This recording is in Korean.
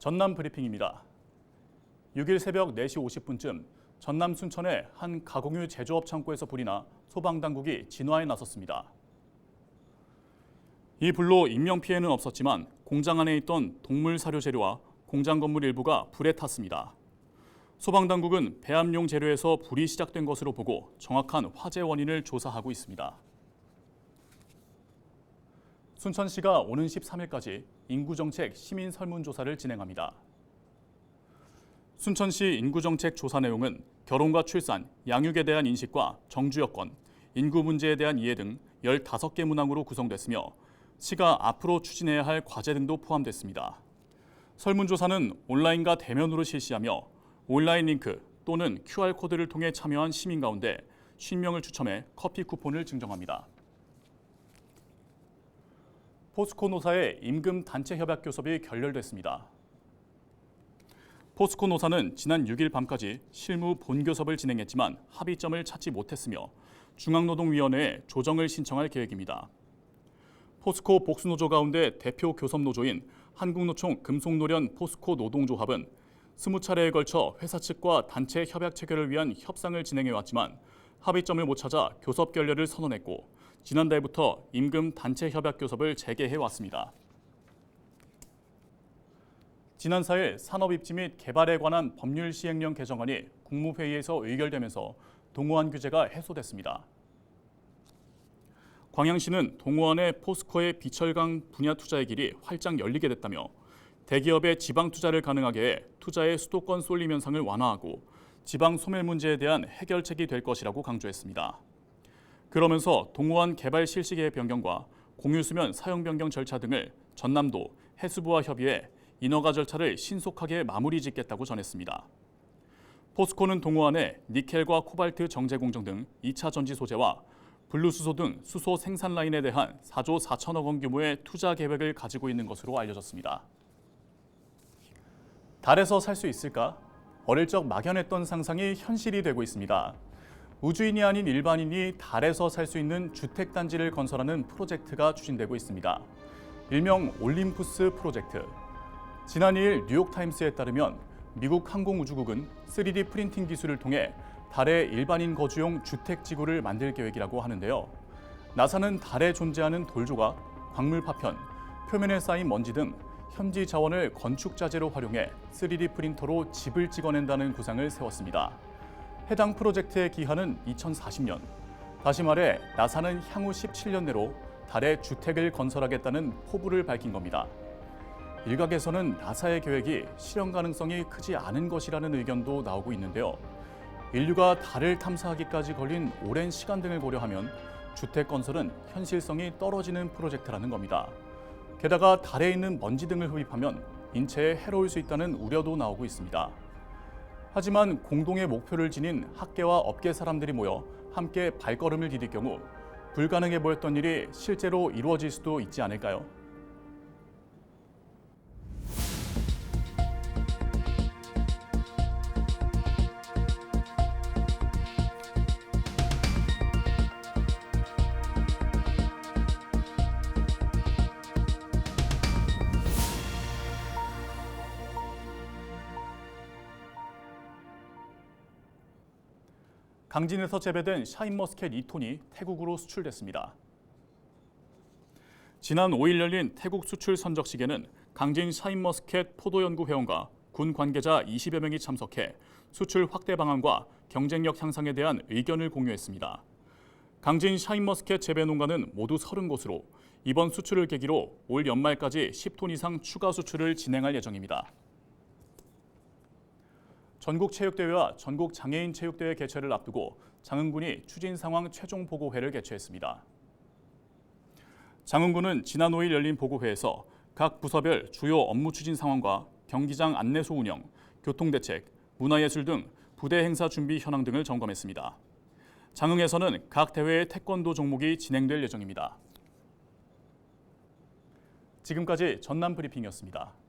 전남 브리핑입니다. 6일 새벽 4시 50분쯤 전남 순천의 한 가공유 제조업 창고에서 불이 나 소방당국이 진화에 나섰습니다. 이 불로 인명피해는 없었지만 공장 안에 있던 동물 사료 재료와 공장 건물 일부가 불에 탔습니다. 소방당국은 배합용 재료에서 불이 시작된 것으로 보고 정확한 화재 원인을 조사하고 있습니다. 순천시가 오는 13일까지 인구정책 시민 설문조사를 진행합니다. 순천시 인구정책 조사 내용은 결혼과 출산, 양육에 대한 인식과 정주 여건, 인구 문제에 대한 이해 등 15개 문항으로 구성됐으며 시가 앞으로 추진해야 할 과제 등도 포함됐습니다. 설문조사는 온라인과 대면으로 실시하며 온라인 링크 또는 QR코드를 통해 참여한 시민 가운데 50명을 추첨해 커피 쿠폰을 증정합니다. 포스코 노사의 임금 단체 협약 교섭이 결렬됐습니다. 포스코 노사는 지난 6일 밤까지 실무 본교섭을 진행했지만 합의점을 찾지 못했으며 중앙노동위원회에 조정을 신청할 계획입니다. 포스코 복수노조 가운데 대표 교섭노조인 한국노총 금속노련 포스코 노동조합은 20차례에 걸쳐 회사 측과 단체 협약 체결을 위한 협상을 진행해왔지만 합의점을 못 찾아 교섭 결렬을 선언했고 지난달부터 임금 단체 협약 교섭을 재개해왔습니다. 지난 4일 산업입지 및 개발에 관한 법률 시행령 개정안이 국무회의에서 의결되면서 동호안 규제가 해소됐습니다. 광양시는 동호안의 포스코의 비철강 분야 투자의 길이 활짝 열리게 됐다며 대기업의 지방 투자를 가능하게 해 투자의 수도권 쏠림 현상을 완화하고 지방 소멸 문제에 대한 해결책이 될 것이라고 강조했습니다. 그러면서 동호안 개발 실시 계획 변경과 공유수면 사용 변경 절차 등을 전남도 해수부와 협의해 인허가 절차를 신속하게 마무리 짓겠다고 전했습니다. 포스코는 동호안에 니켈과 코발트 정제 공정 등 2차 전지 소재와 분류수소 등 수소 생산 라인에 대한 4조 4천억 원 규모의 투자 계획을 가지고 있는 것으로 알려졌습니다. 달에서 살 수 있을까? 어릴 적 막연했던 상상이 현실이 되고 있습니다. 우주인이 아닌 일반인이 달에서 살 수 있는 주택단지를 건설하는 프로젝트가 추진되고 있습니다. 일명 올림푸스 프로젝트. 지난 2일 뉴욕타임스에 따르면 미국 항공우주국은 3D 프린팅 기술을 통해 달에 일반인 거주용 주택지구를 만들 계획이라고 하는데요. 나사는 달에 존재하는 돌조각, 광물 파편, 표면에 쌓인 먼지 등 현지 자원을 건축 자재로 활용해 3D 프린터로 집을 찍어낸다는 구상을 세웠습니다. 해당 프로젝트의 기한은 2040년. 다시 말해 나사는 향후 17년 내로 달에 주택을 건설하겠다는 포부를 밝힌 겁니다. 일각에서는 나사의 계획이 실현 가능성이 크지 않은 것이라는 의견도 나오고 있는데요. 인류가 달을 탐사하기까지 걸린 오랜 시간 등을 고려하면 주택 건설은 현실성이 떨어지는 프로젝트라는 겁니다. 게다가 달에 있는 먼지 등을 흡입하면 인체에 해로울 수 있다는 우려도 나오고 있습니다. 하지만 공동의 목표를 지닌 학계와 업계 사람들이 모여 함께 발걸음을 디딜 경우 불가능해 보였던 일이 실제로 이루어질 수도 있지 않을까요? 강진에서 재배된 샤인머스켓 2톤이 태국으로 수출됐습니다. 지난 5일 열린 태국 수출 선적식에는 강진 샤인머스켓 포도연구회원과 군 관계자 20여 명이 참석해 수출 확대 방안과 경쟁력 향상에 대한 의견을 공유했습니다. 강진 샤인머스켓 재배 농가는 모두 30곳으로 이번 수출을 계기로 올 연말까지 10톤 이상 추가 수출을 진행할 예정입니다. 전국체육대회와 전국장애인체육대회 개최를 앞두고 장흥군이 추진 상황 최종 보고회를 개최했습니다. 장흥군은 지난 5일 열린 보고회에서 각 부서별 주요 업무 추진 상황과 경기장 안내소 운영, 교통대책, 문화예술 등 부대 행사 준비 현황 등을 점검했습니다. 장흥에서는 각 대회의 태권도 종목이 진행될 예정입니다. 지금까지 전남 브리핑이었습니다.